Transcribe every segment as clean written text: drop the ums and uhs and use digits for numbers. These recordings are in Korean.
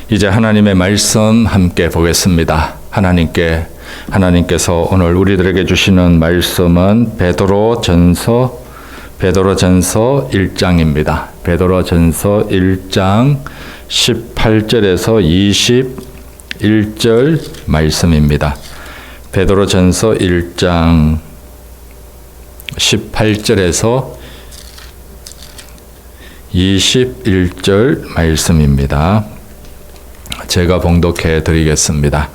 이제 하나님의 말씀 함께 보겠습니다. 하나님께서 오늘 우리들에게 주시는 말씀은 베드로전서 1장입니다. 베드로전서 1장 18절에서 21절 말씀입니다. 베드로전서 1장 18절에서 21절 말씀입니다. 제가 봉독해 드리겠습니다.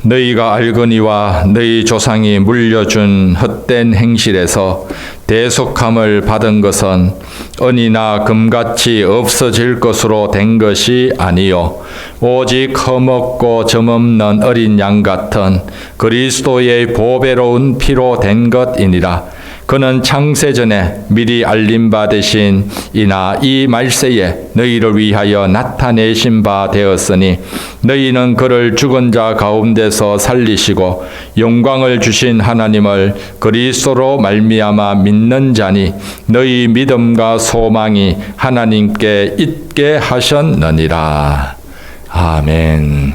너희가 알거니와 너희 조상이 물려준 헛된 행실에서 대속함을 받은 것은 은이나 금같이 없어질 것으로 된 것이 아니요 오직 흠없고 점없는 어린 양 같은 그리스도의 보배로운 피로 된 것이니라. 그는 창세전에 미리 알림 받으신 이나 이 말세에 너희를 위하여 나타내신 바 되었으니 너희는 그를 죽은 자 가운데서 살리시고 영광을 주신 하나님을 그리스도로 말미암아 믿는 자니 너희 믿음과 소망이 하나님께 있게 하셨느니라. 아멘.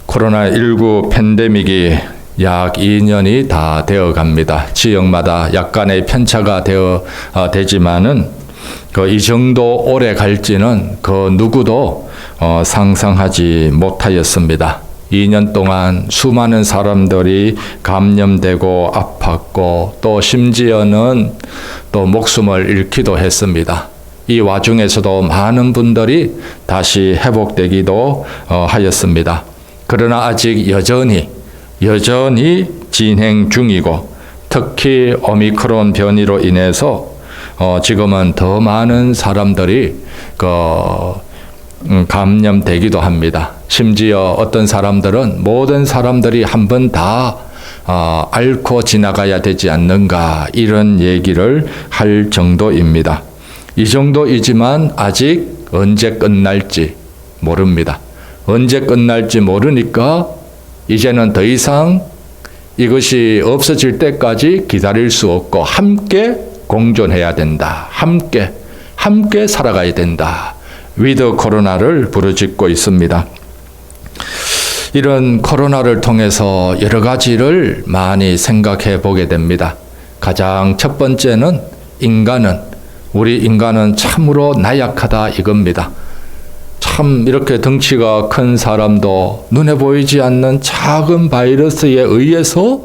코로나19 팬데믹이 약 2년이 다 되어 갑니다. 지역마다 약간의 편차가 되지만은 이 정도 오래 갈지는 그 누구도 상상하지 못하였습니다. 2년 동안 수많은 사람들이 감염되고 아팠고 또 심지어는 또 목숨을 잃기도 했습니다. 이 와중에서도 많은 분들이 다시 회복되기도 하였습니다. 그러나 아직 여전히 진행 중이고 특히 오미크론 변이로 인해서 지금은 더 많은 사람들이 감염되기도 합니다. 심지어 어떤 사람들은 모든 사람들이 한 번 다 앓고 지나가야 되지 않는가 이런 얘기를 할 정도입니다. 이 정도이지만 아직 언제 끝날지 모릅니다. 언제 끝날지 모르니까 이제는 더 이상 이것이 없어질 때까지 기다릴 수 없고 함께 공존해야 된다. 함께 살아가야 된다. 위드 코로나를 부르짖고 있습니다. 이런 코로나를 통해서 여러 가지를 많이 생각해 보게 됩니다. 가장 첫 번째는 우리 인간은 참으로 나약하다 이겁니다. 참 이렇게 덩치가 큰 사람도 눈에 보이지 않는 작은 바이러스에 의해서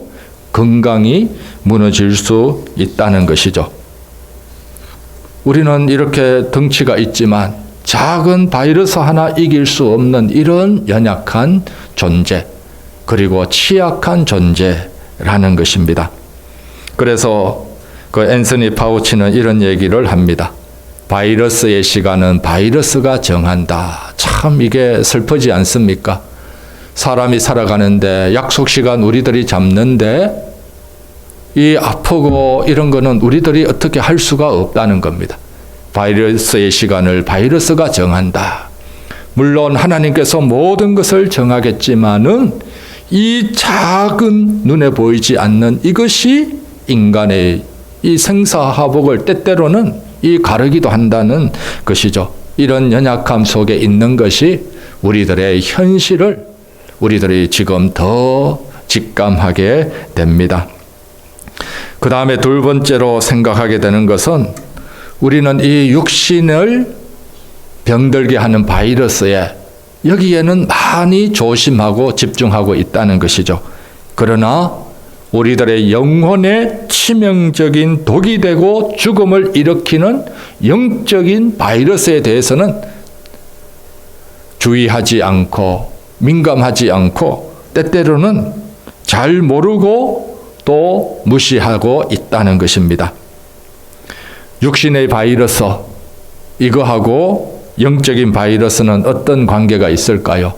건강이 무너질 수 있다는 것이죠. 우리는 이렇게 덩치가 있지만 작은 바이러스 하나 이길 수 없는 이런 연약한 존재, 그리고 취약한 존재라는 것입니다. 그래서 앤서니 파우치는 이런 얘기를 합니다. 바이러스의 시간은 바이러스가 정한다. 참 이게 슬프지 않습니까? 사람이 살아가는데 약속 시간 우리들이 잡는데 이 아프고 이런 거는 우리들이 어떻게 할 수가 없다는 겁니다. 바이러스의 시간을 바이러스가 정한다. 물론 하나님께서 모든 것을 정하겠지만은 이 작은 눈에 보이지 않는 이것이 인간의 이 생사화복을 때때로는 가르기도 한다는 것이죠. 이런 연약함 속에 있는 것이 우리들의 현실을 우리들이 지금 더 직감하게 됩니다. 그 다음에 두 번째로 생각하게 되는 것은 우리는 이 육신을 병들게 하는 바이러스에 여기에는 많이 조심하고 집중하고 있다는 것이죠. 그러나 우리들의 영혼에 치명적인 독이 되고 죽음을 일으키는 영적인 바이러스에 대해서는 주의하지 않고 민감하지 않고 때때로는 잘 모르고 또 무시하고 있다는 것입니다. 육신의 바이러스, 이거하고 영적인 바이러스는 어떤 관계가 있을까요?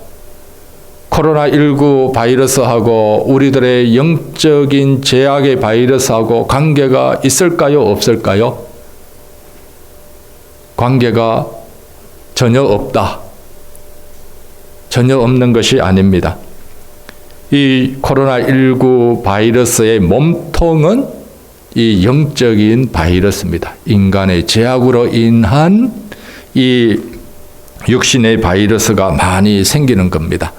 코로나19 바이러스하고 우리들의 영적인 죄악의 바이러스하고 관계가 있을까요? 없을까요? 관계가 전혀 없다. 전혀 없는 것이 아닙니다. 이 코로나19 바이러스의 몸통은 이 영적인 바이러스입니다. 인간의 죄악으로 인한 이 육신의 바이러스가 많이 생기는 겁니다.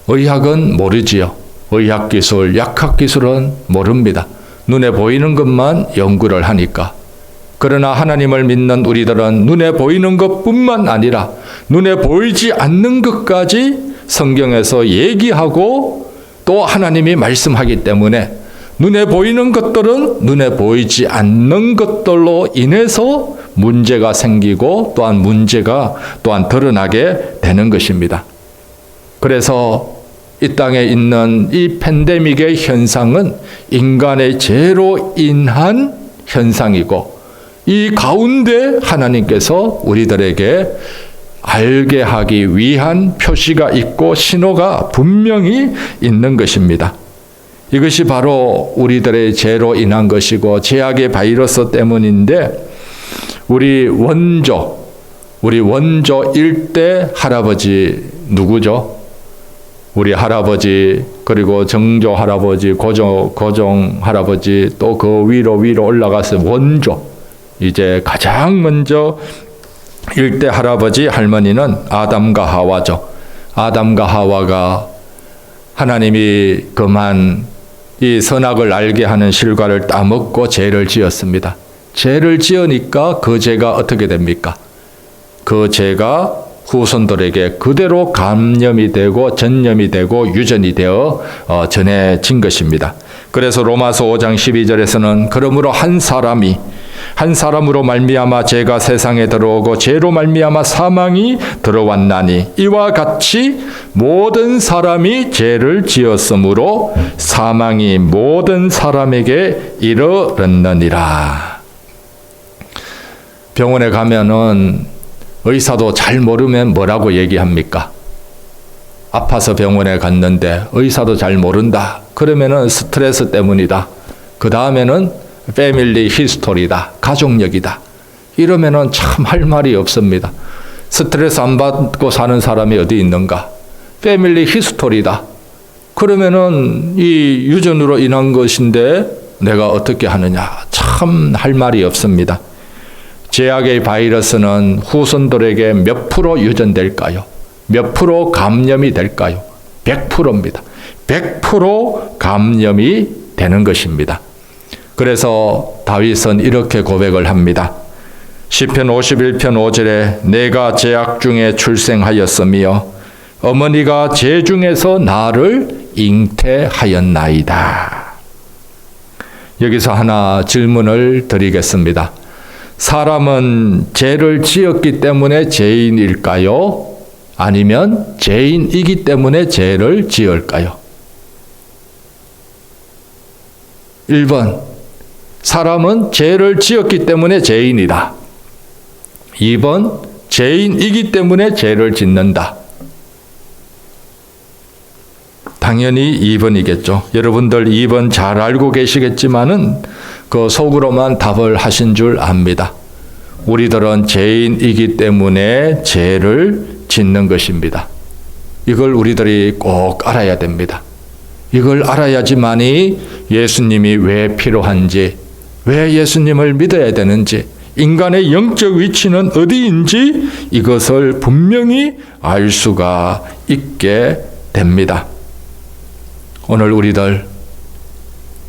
의학은 모르지요. 의학기술, 약학기술은 모릅니다. 눈에 보이는 것만 연구를 하니까. 그러나 하나님을 믿는 우리들은 눈에 보이는 것뿐만 아니라 눈에 보이지 않는 것까지 성경에서 얘기하고 또 하나님이 말씀하기 때문에 눈에 보이는 것들은 눈에 보이지 않는 것들로 인해서 문제가 생기고 또한 드러나게 되는 것입니다. 그래서 이 땅에 있는 이 팬데믹의 현상은 인간의 죄로 인한 현상이고 이 가운데 하나님께서 우리들에게 알게 하기 위한 표시가 있고 신호가 분명히 있는 것입니다. 이것이 바로 우리들의 죄로 인한 것이고 죄악의 바이러스 때문인데 우리 원조 1대 할아버지 누구죠? 우리 할아버지 그리고 정조 할아버지 고종 할아버지 또 그 위로 올라가서 원조 이제 가장 먼저 1대 할아버지 할머니는 아담과 하와죠. 아담과 하와가 하나님이 그만 이 선악을 알게 하는 실과를 따먹고 죄를 지었습니다. 죄를 지으니까 그 죄가 어떻게 됩니까? 그 죄가 후손들에게 그대로 감염이 되고 전염이 되고 유전이 되어 전해진 것입니다. 그래서 로마서 5장 12절에서는 그러므로 한 사람으로 말미암아 죄가 세상에 들어오고 죄로 말미암아 사망이 들어왔나니 이와 같이 모든 사람이 죄를 지었으므로 사망이 모든 사람에게 이르렀느니라. 병원에 가면은 의사도 잘 모르면 뭐라고 얘기합니까? 아파서 병원에 갔는데 의사도 잘 모른다. 그러면은 스트레스 때문이다. 그 다음에는 패밀리 히스토리다. 가족력이다. 이러면은 참 할 말이 없습니다. 스트레스 안 받고 사는 사람이 어디 있는가? 패밀리 히스토리다. 그러면은 이 유전으로 인한 것인데 내가 어떻게 하느냐? 참 할 말이 없습니다. 죄악의 바이러스는 후손들에게 몇 프로 유전될까요? 몇 프로 감염이 될까요? 100%입니다. 100% 감염이 되는 것입니다. 그래서 다윗은 이렇게 고백을 합니다. 시편 51편 5절에 내가 죄악 중에 출생하였으며 어머니가 죄 중에서 나를 잉태하였나이다. 여기서 하나 질문을 드리겠습니다. 사람은 죄를 지었기 때문에 죄인일까요? 아니면 죄인이기 때문에 죄를 지을까요? 1번, 사람은 죄를 지었기 때문에 죄인이다. 2번, 죄인이기 때문에 죄를 짓는다. 당연히 2번이겠죠. 여러분들 2번 잘 알고 계시겠지만은 그 속으로만 답을 하신 줄 압니다. 우리들은 죄인이기 때문에 죄를 짓는 것입니다. 이걸 우리들이 꼭 알아야 됩니다. 이걸 알아야지만이 예수님이 왜 필요한지, 왜 예수님을 믿어야 되는지, 인간의 영적 위치는 어디인지 이것을 분명히 알 수가 있게 됩니다. 오늘 우리들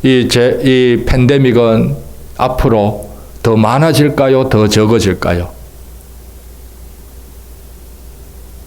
이 팬데믹은 앞으로 더 많아질까요? 더 적어질까요?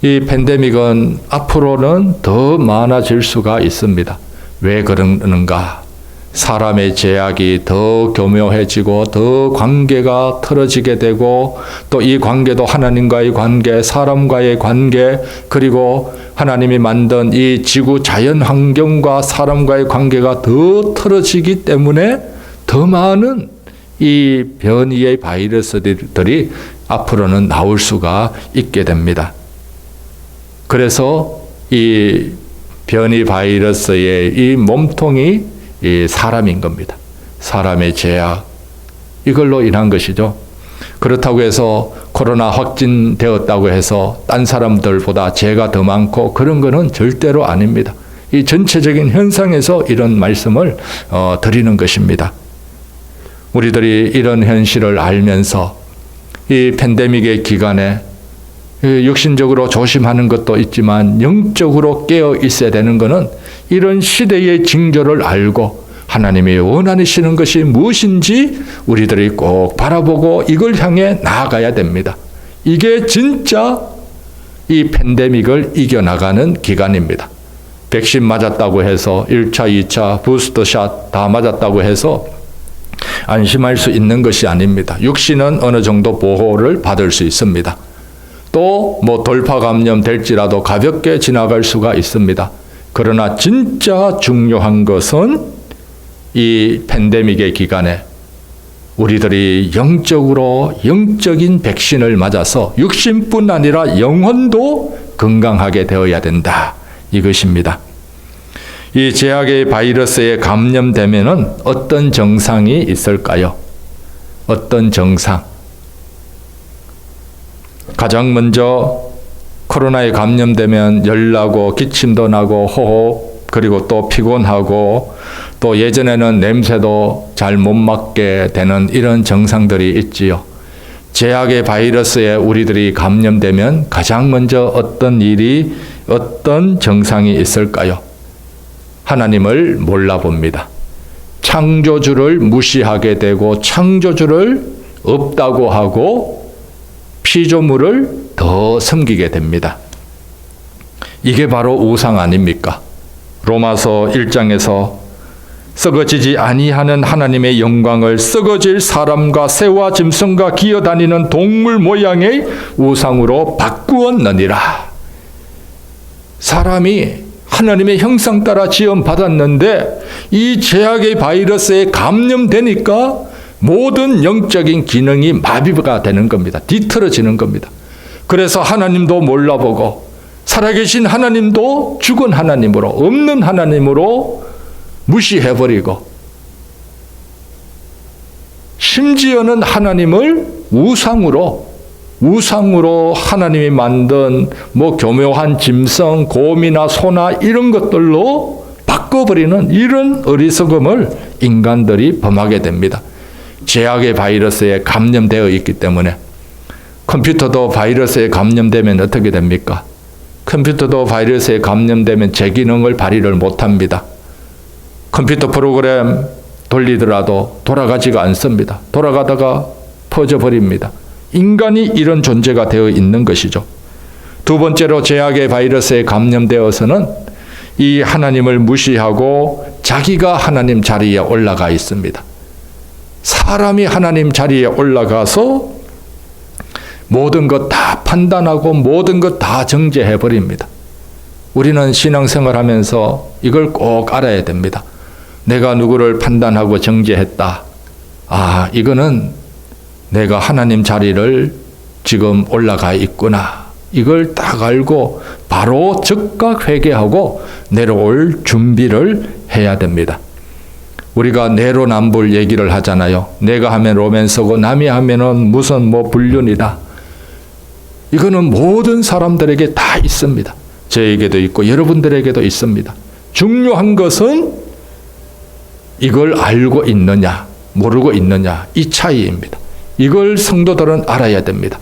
이 팬데믹은 앞으로는 더 많아질 수가 있습니다. 왜 그러는가? 사람의 죄악이 더 교묘해지고 더 관계가 틀어지게 되고 또 이 관계도 하나님과의 관계, 사람과의 관계, 그리고 하나님이 만든 이 지구 자연 환경과 사람과의 관계가 더 틀어지기 때문에 더 많은 이 변이의 바이러스들이 앞으로는 나올 수가 있게 됩니다. 그래서 이 변이 바이러스의 이 몸통이 이 사람인 겁니다. 사람의 죄악, 이걸로 인한 것이죠. 그렇다고 해서 코로나 확진되었다고 해서 딴 사람들보다 죄가 더 많고 그런 거는 절대로 아닙니다. 이 전체적인 현상에서 이런 말씀을 드리는 것입니다. 우리들이 이런 현실을 알면서 이 팬데믹의 기간에 육신적으로 조심하는 것도 있지만 영적으로 깨어 있어야 되는 것은 이런 시대의 징조를 알고 하나님이 원하시는 것이 무엇인지 우리들이 꼭 바라보고 이걸 향해 나아가야 됩니다. 이게 진짜 이 팬데믹을 이겨나가는 기간입니다. 백신 맞았다고 해서 1차, 2차, 부스터샷 다 맞았다고 해서 안심할 수 있는 것이 아닙니다. 육신은 어느 정도 보호를 받을 수 있습니다. 또 돌파 감염 될지라도 가볍게 지나갈 수가 있습니다. 그러나 진짜 중요한 것은 이 팬데믹의 기간에 우리들이 영적인 백신을 맞아서 육신뿐 아니라 영혼도 건강하게 되어야 된다. 이것입니다. 이 제약의 바이러스에 감염되면은 어떤 증상이 있을까요? 어떤 증상? 가장 먼저 코로나에 감염되면 열나고 기침도 나고 호흡 그리고 또 피곤하고 또 예전에는 냄새도 잘 못 맡게 되는 이런 증상들이 있지요. 제약의 바이러스에 우리들이 감염되면 가장 먼저 어떤 증상이 있을까요? 하나님을 몰라봅니다. 창조주를 무시하게 되고 창조주를 없다고 하고 피조물을 더 섬기게 됩니다. 이게 바로 우상 아닙니까? 로마서 1장에서 썩어지지 아니하는 하나님의 영광을 썩어질 사람과 새와 짐승과 기어다니는 동물 모양의 우상으로 바꾸었느니라. 사람이 하나님의 형상 따라 지음받았는데 이 제약의 바이러스에 감염되니까 모든 영적인 기능이 마비가 되는 겁니다. 뒤틀어지는 겁니다. 그래서 하나님도 몰라보고 살아계신 하나님도 죽은 하나님으로 없는 하나님으로 무시해버리고 심지어는 하나님을 우상으로 하나님이 만든 교묘한 짐승, 곰이나 소나 이런 것들로 바꿔버리는 이런 어리석음을 인간들이 범하게 됩니다. 제약의 바이러스에 감염되어 있기 때문에 컴퓨터도 바이러스에 감염되면 어떻게 됩니까? 컴퓨터도 바이러스에 감염되면 제 기능을 발휘를 못합니다. 컴퓨터 프로그램 돌리더라도 돌아가지가 않습니다. 돌아가다가 퍼져버립니다. 인간이 이런 존재가 되어 있는 것이죠. 두 번째로 제약의 바이러스에 감염되어서는 이 하나님을 무시하고 자기가 하나님 자리에 올라가 있습니다. 사람이 하나님 자리에 올라가서 모든 것 다 판단하고 모든 것 다 정죄해버립니다. 우리는 신앙생활하면서 이걸 꼭 알아야 됩니다. 내가 누구를 판단하고 정죄했다. 이거는 내가 하나님 자리를 지금 올라가 있구나. 이걸 딱 알고 바로 즉각 회개하고 내려올 준비를 해야 됩니다. 우리가 내로남불 얘기를 하잖아요. 내가 하면 로맨스고 남이 하면은 무슨 불륜이다. 이거는 모든 사람들에게 다 있습니다. 저에게도 있고 여러분들에게도 있습니다. 중요한 것은 이걸 알고 있느냐 모르고 있느냐 이 차이입니다. 이걸 성도들은 알아야 됩니다.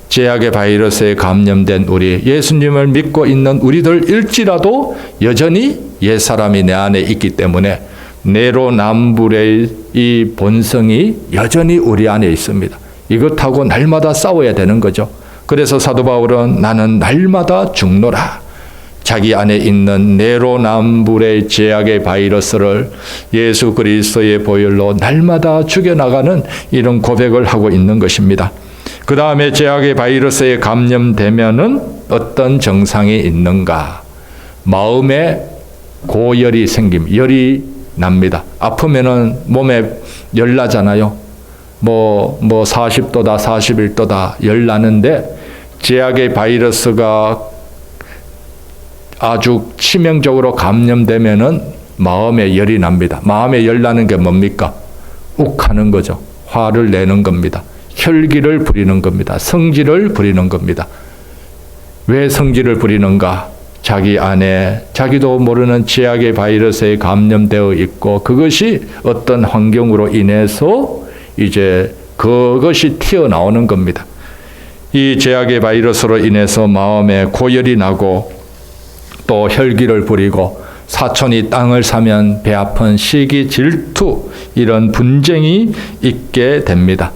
제약의 바이러스에 감염된 우리, 예수님을 믿고 있는 우리들일지라도 여전히 옛사람이 내 안에 있기 때문에 내로남불의 이 본성이 여전히 우리 안에 있습니다. 이것하고 날마다 싸워야 되는 거죠. 그래서 사도 바울은 나는 날마다 죽노라. 자기 안에 있는 내로남불의 제약의 바이러스를 예수 그리스도의 보혈로 날마다 죽여나가는 이런 고백을 하고 있는 것입니다. 그 다음에 제약의 바이러스에 감염되면은 어떤 증상이 있는가? 마음에 고열이 열이 납니다. 아프면은 몸에 열 나잖아요. 40도다, 41도다 열 나는데 제약의 바이러스가 아주 치명적으로 감염되면은 마음에 열이 납니다. 마음에 열 나는 게 뭡니까? 욱하는 거죠. 화를 내는 겁니다. 혈기를 부리는 겁니다. 성질을 부리는 겁니다. 왜 성질을 부리는가? 자기 안에 자기도 모르는 제약의 바이러스에 감염되어 있고 그것이 어떤 환경으로 인해서 이제 그것이 튀어나오는 겁니다. 이 제약의 바이러스로 인해서 마음에 고열이 나고 또 혈기를 부리고 사촌이 땅을 사면 배 아픈 시기, 질투 이런 분쟁이 있게 됩니다.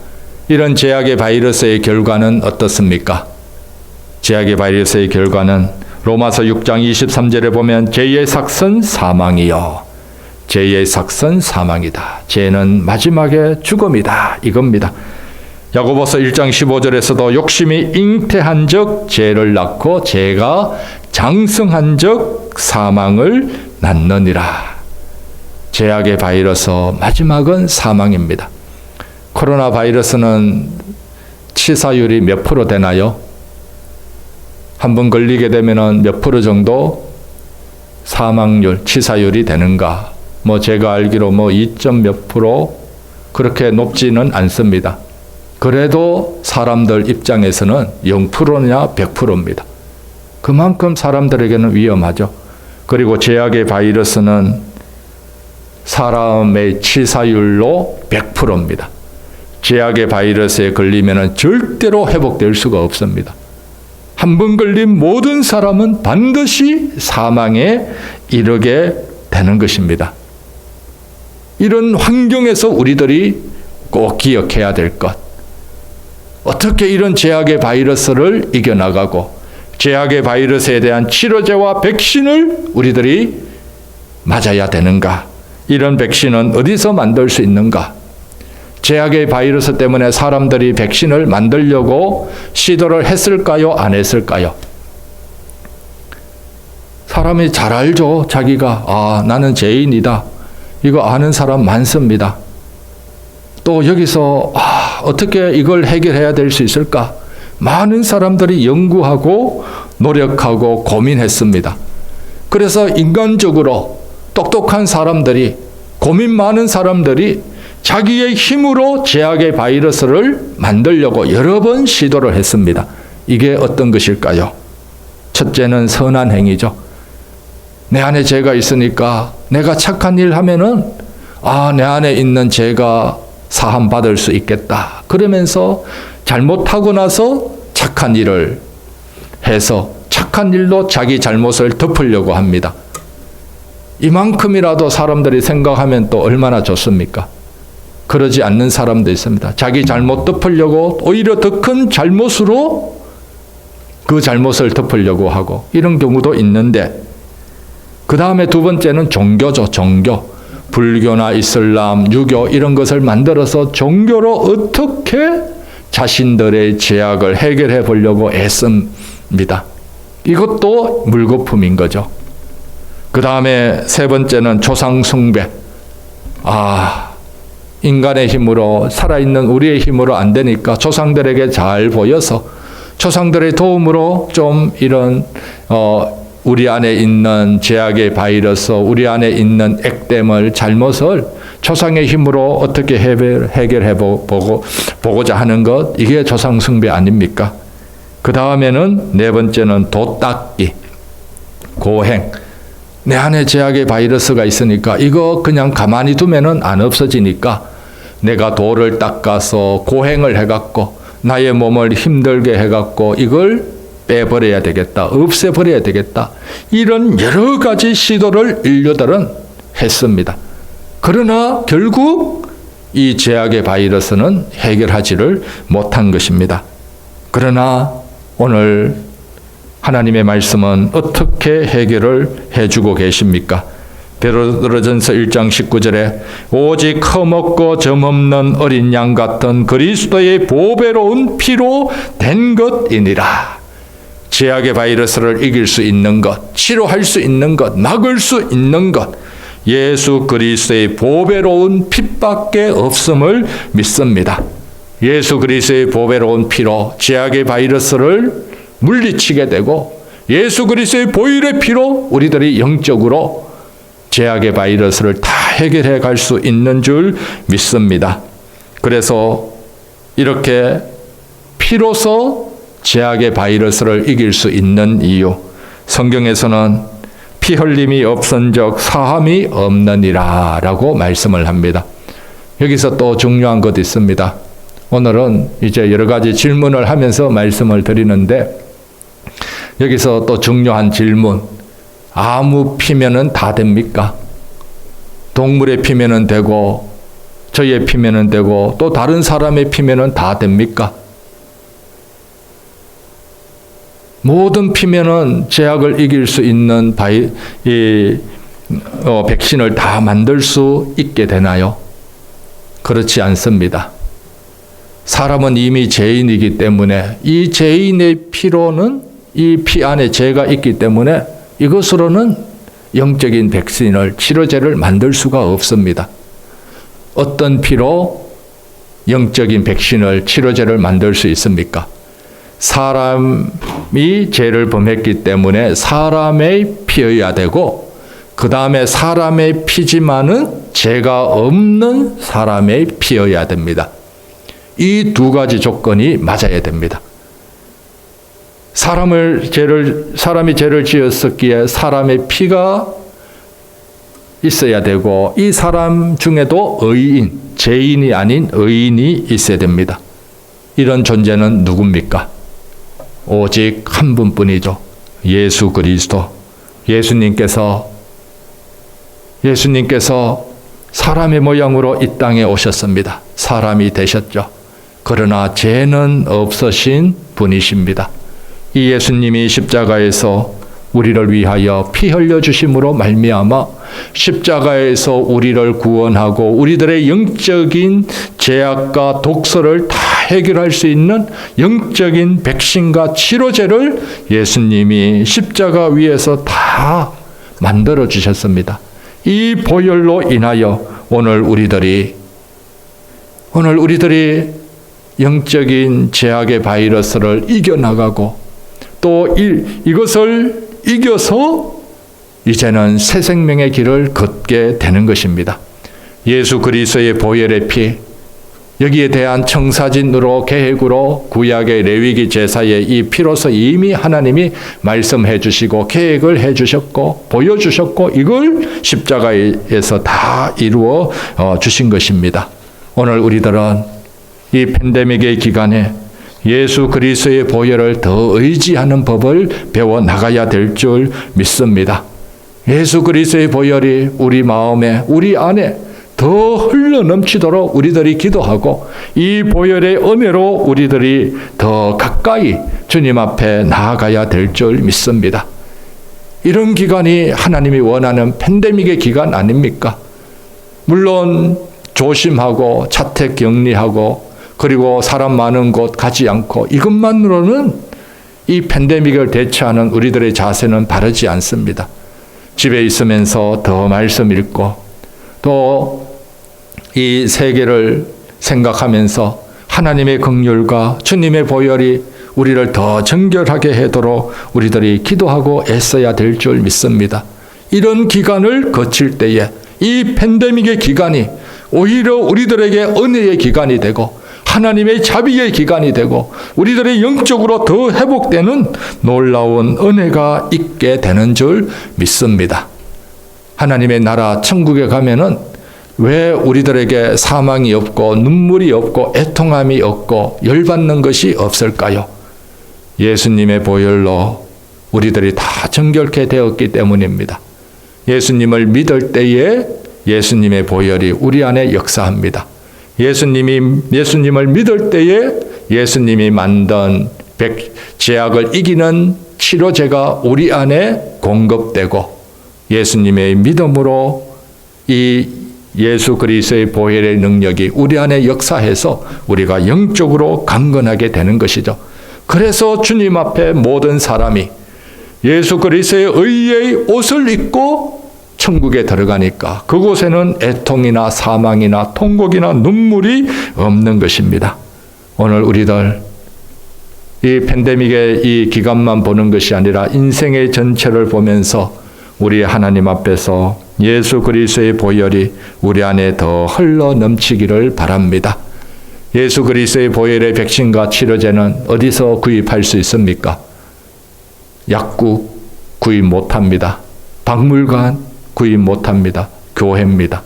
이런 제약의 바이러스의 결과는 어떻습니까? 제약의 바이러스의 결과는 로마서 6장 23절에 보면 죄의 삭선 사망이요. 죄의 삭선 사망이다. 죄는 마지막에 죽음이다. 이겁니다. 야고보서 1장 15절에서도 욕심이 잉태한 적 죄를 낳고 죄가 장성한 적 사망을 낳느니라. 제약의 바이러스 마지막은 사망입니다. 코로나 바이러스는 치사율이 몇 프로 되나요? 한 번 걸리게 되면 몇 프로 정도 사망률, 치사율이 되는가? 제가 알기로 2점 몇 프로 그렇게 높지는 않습니다. 그래도 사람들 입장에서는 0%냐 100%입니다. 그만큼 사람들에게는 위험하죠. 그리고 제약의 바이러스는 사람의 치사율로 100%입니다. 제약의 바이러스에 걸리면 절대로 회복될 수가 없습니다. 한 번 걸린 모든 사람은 반드시 사망에 이르게 되는 것입니다. 이런 환경에서 우리들이 꼭 기억해야 될 것. 어떻게 이런 제약의 바이러스를 이겨나가고 제약의 바이러스에 대한 치료제와 백신을 우리들이 맞아야 되는가? 이런 백신은 어디서 만들 수 있는가? 제약의 바이러스 때문에 사람들이 백신을 만들려고 시도를 했을까요? 안 했을까요? 사람이 잘 알죠. 자기가 나는 죄인이다. 이거 아는 사람 많습니다. 또 여기서 어떻게 이걸 해결해야 될 수 있을까? 많은 사람들이 연구하고 노력하고 고민했습니다. 그래서 인간적으로 똑똑한 사람들이, 고민 많은 사람들이 자기의 힘으로 제약의 바이러스를 만들려고 여러 번 시도를 했습니다. 이게 어떤 것일까요? 첫째는 선한 행위죠. 내 안에 죄가 있으니까 내가 착한 일 하면은 내 안에 있는 죄가 사함 받을 수 있겠다. 그러면서 잘못하고 나서 착한 일을 해서 착한 일로 자기 잘못을 덮으려고 합니다. 이만큼이라도 사람들이 생각하면 또 얼마나 좋습니까? 그러지 않는 사람도 있습니다. 자기 잘못 덮으려고 오히려 더 큰 잘못으로 그 잘못을 덮으려고 하고 이런 경우도 있는데, 그 다음에 두 번째는 종교죠. 종교. 불교나 이슬람, 유교 이런 것을 만들어서 종교로 어떻게 자신들의 죄악을 해결해 보려고 애씁니다. 이것도 물거품인 거죠. 그 다음에 세 번째는 조상 숭배. 인간의 힘으로, 살아있는 우리의 힘으로 안 되니까 조상들에게 잘 보여서 조상들의 도움으로 좀 이런 우리 안에 있는 제약의 바이러스, 우리 안에 있는 액땜을, 잘못을 조상의 힘으로 어떻게 해결해 보고자 하는 것, 이게 조상 숭배 아닙니까? 그 다음에는 네 번째는 도 닦기, 고행. 내 안에 제약의 바이러스가 있으니까 이거 그냥 가만히 두면은 안 없어지니까 내가 도를 닦아서 고행을 해갖고 나의 몸을 힘들게 해갖고 이걸 빼버려야 되겠다, 없애버려야 되겠다. 이런 여러 가지 시도를 인류들은 했습니다. 그러나 결국 이 제약의 바이러스는 해결하지를 못한 것입니다. 그러나 오늘 하나님의 말씀은 어떻게 해결을 해주고 계십니까? 베드로전서 1장 19절에 오직 흠없고 점없는 어린 양 같은 그리스도의 보배로운 피로 된 것이니라. 제약의 바이러스를 이길 수 있는 것, 치료할 수 있는 것, 막을 수 있는 것, 예수 그리스도의 보배로운 피밖에 없음을 믿습니다. 예수 그리스도의 보배로운 피로 제약의 바이러스를 물리치게 되고 예수 그리스도의 보혈의 피로 우리들이 영적으로 제약의 바이러스를 다 해결해 갈 수 있는 줄 믿습니다. 그래서 이렇게 피로서 제약의 바이러스를 이길 수 있는 이유, 성경에서는 피 흘림이 없은즉 사함이 없느니라 라고 말씀을 합니다. 여기서 또 중요한 것도 있습니다. 오늘은 이제 여러 가지 질문을 하면서 말씀을 드리는데, 여기서 또 중요한 질문. 아무 피면은 다 됩니까? 동물의 피면은 되고, 저의 피면은 되고, 또 다른 사람의 피면은 다 됩니까? 모든 피면은 제약을 이길 수 있는 백신을 다 만들 수 있게 되나요? 그렇지 않습니다. 사람은 이미 죄인이기 때문에 이 죄인의 피로는 이 피 안에 죄가 있기 때문에 이것으로는 영적인 백신을, 치료제를 만들 수가 없습니다. 어떤 피로 영적인 백신을, 치료제를 만들 수 있습니까? 사람이 죄를 범했기 때문에 사람의 피여야 되고, 그 다음에 사람의 피지만은 죄가 없는 사람의 피여야 됩니다. 이 두 가지 조건이 맞아야 됩니다. 사람이 죄를 지었었기에 사람의 피가 있어야 되고, 이 사람 중에도 의인, 죄인이 아닌 의인이 있어야 됩니다. 이런 존재는 누굽니까? 오직 한 분뿐이죠. 예수 그리스도. 예수님께서 사람의 모양으로 이 땅에 오셨습니다. 사람이 되셨죠. 그러나 죄는 없으신 분이십니다. 이 예수님이 십자가에서 우리를 위하여 피 흘려 주심으로 말미암아 십자가에서 우리를 구원하고 우리들의 영적인 죄악과 독소를 다 해결할 수 있는 영적인 백신과 치료제를 예수님이 십자가 위에서 다 만들어 주셨습니다. 이 보혈로 인하여 오늘 우리들이 영적인 죄악의 바이러스를 이겨나가고, 또 이것을 이겨서 이제는 새 생명의 길을 걷게 되는 것입니다. 예수 그리스도의 보혈의 피, 여기에 대한 청사진으로, 계획으로 구약의 레위기 제사의 이 피로서 이미 하나님이 말씀해 주시고 계획을 해 주셨고 보여주셨고, 이걸 십자가에서 다 이루어 주신 것입니다. 오늘 우리들은 이 팬데믹의 기간에 예수 그리스도의 보혈을 더 의지하는 법을 배워 나가야 될 줄 믿습니다. 예수 그리스도의 보혈이 우리 마음에, 우리 안에 더 흘러 넘치도록 우리들이 기도하고, 이 보혈의 은혜로 우리들이 더 가까이 주님 앞에 나아가야 될 줄 믿습니다. 이런 기간이 하나님이 원하는 팬데믹의 기간 아닙니까? 물론 조심하고 자택 격리하고 그리고 사람 많은 곳 가지 않고, 이것만으로는 이 팬데믹을 대처하는 우리들의 자세는 바르지 않습니다. 집에 있으면서 더 말씀 읽고, 또 이 세계를 생각하면서 하나님의 긍휼과 주님의 보혈이 우리를 더 정결하게 하도록 우리들이 기도하고 애써야 될 줄 믿습니다. 이런 기간을 거칠 때에 이 팬데믹의 기간이 오히려 우리들에게 은혜의 기간이 되고 하나님의 자비의 기간이 되고 우리들의 영적으로 더 회복되는 놀라운 은혜가 있게 되는 줄 믿습니다. 하나님의 나라 천국에 가면은 왜 우리들에게 사망이 없고 눈물이 없고 애통함이 없고 열받는 것이 없을까요? 예수님의 보혈로 우리들이 다 정결케 되었기 때문입니다. 예수님을 믿을 때에 예수님의 보혈이 우리 안에 역사합니다. 예수님을 믿을 때에 예수님이 만든 죄악을 이기는 치료제가 우리 안에 공급되고, 예수님의 믿음으로 이 예수 그리스도의 보혈의 능력이 우리 안에 역사해서 우리가 영적으로 강건하게 되는 것이죠. 그래서 주님 앞에 모든 사람이 예수 그리스도의 의의 옷을 입고 천국에 들어가니까 그곳에는 애통이나 사망이나 통곡이나 눈물이 없는 것입니다. 오늘 우리들 이 팬데믹의 이 기간만 보는 것이 아니라 인생의 전체를 보면서 우리 하나님 앞에서 예수 그리스도의 보혈이 우리 안에 더 흘러 넘치기를 바랍니다. 예수 그리스도의 보혈의 백신과 치료제는 어디서 구입할 수 있습니까? 약국 구입 못합니다. 박물관 구입 못합니다. 교회입니다.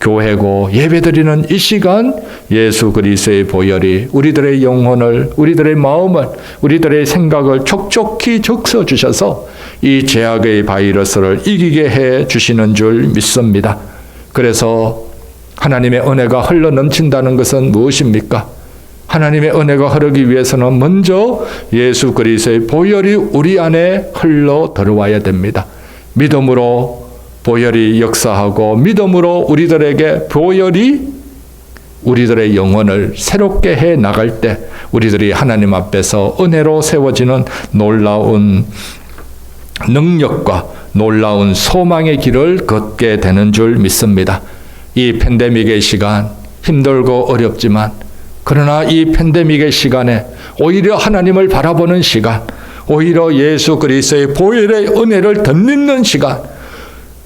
교회고 예배드리는 이 시간 예수 그리스도의 보혈이 우리들의 영혼을, 우리들의 마음을, 우리들의 생각을 촉촉히 적셔주셔서 이 죄악의 바이러스를 이기게 해 주시는 줄 믿습니다. 그래서 하나님의 은혜가 흘러넘친다는 것은 무엇입니까? 하나님의 은혜가 흐르기 위해서는 먼저 예수 그리스도의 보혈이 우리 안에 흘러 들어와야 됩니다. 믿음으로 보혈이 역사하고 믿음으로 우리들에게 보혈이 우리들의 영혼을 새롭게 해 나갈 때 우리들이 하나님 앞에서 은혜로 세워지는 놀라운 능력과 놀라운 소망의 길을 걷게 되는 줄 믿습니다. 이 팬데믹의 시간 힘들고 어렵지만 그러나 이 팬데믹의 시간에 오히려 하나님을 바라보는 시간, 오히려 예수 그리스도의 보혈의 은혜를 덧입는 시간,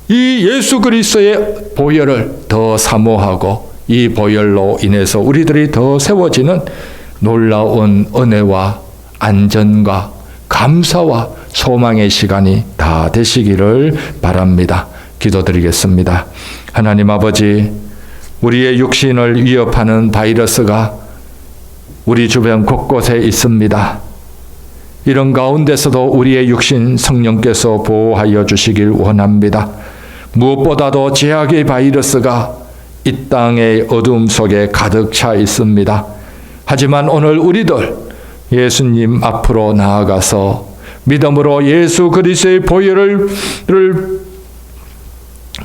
이 예수 그리스도의 보혈을 더 사모하고 이 보혈로 인해서 우리들이 더 세워지는 놀라운 은혜와 안전과 감사와 소망의 시간이 다 되시기를 바랍니다. 기도드리겠습니다. 하나님 아버지, 우리의 육신을 위협하는 바이러스가 우리 주변 곳곳에 있습니다. 이런 가운데서도 우리의 육신 성령께서 보호하여 주시길 원합니다. 무엇보다도 죄악의 바이러스가 이 땅의 어둠 속에 가득 차 있습니다. 하지만 오늘 우리들 예수님 앞으로 나아가서 믿음으로 예수 그리스도의 보혈을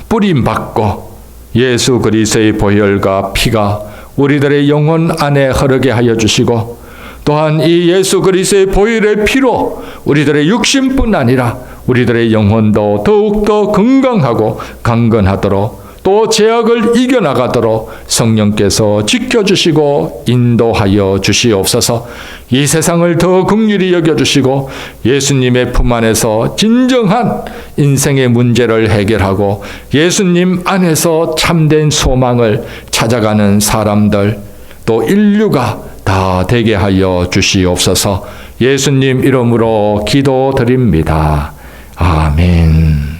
뿌림받고 예수 그리스도의 보혈과 피가 우리들의 영혼 안에 흐르게 하여 주시고 또한 이 예수 그리스도의 보혈의 피로 우리들의 육신뿐 아니라 우리들의 영혼도 더욱더 건강하고 강건하도록 또 죄악을 이겨나가도록 성령께서 지켜주시고 인도하여 주시옵소서. 이 세상을 더 긍휼히 여겨주시고 예수님의 품 안에서 진정한 인생의 문제를 해결하고 예수님 안에서 참된 소망을 찾아가는 사람들 또 인류가 다 되게 하여 주시옵소서. 예수님 이름으로 기도드립니다. 아멘.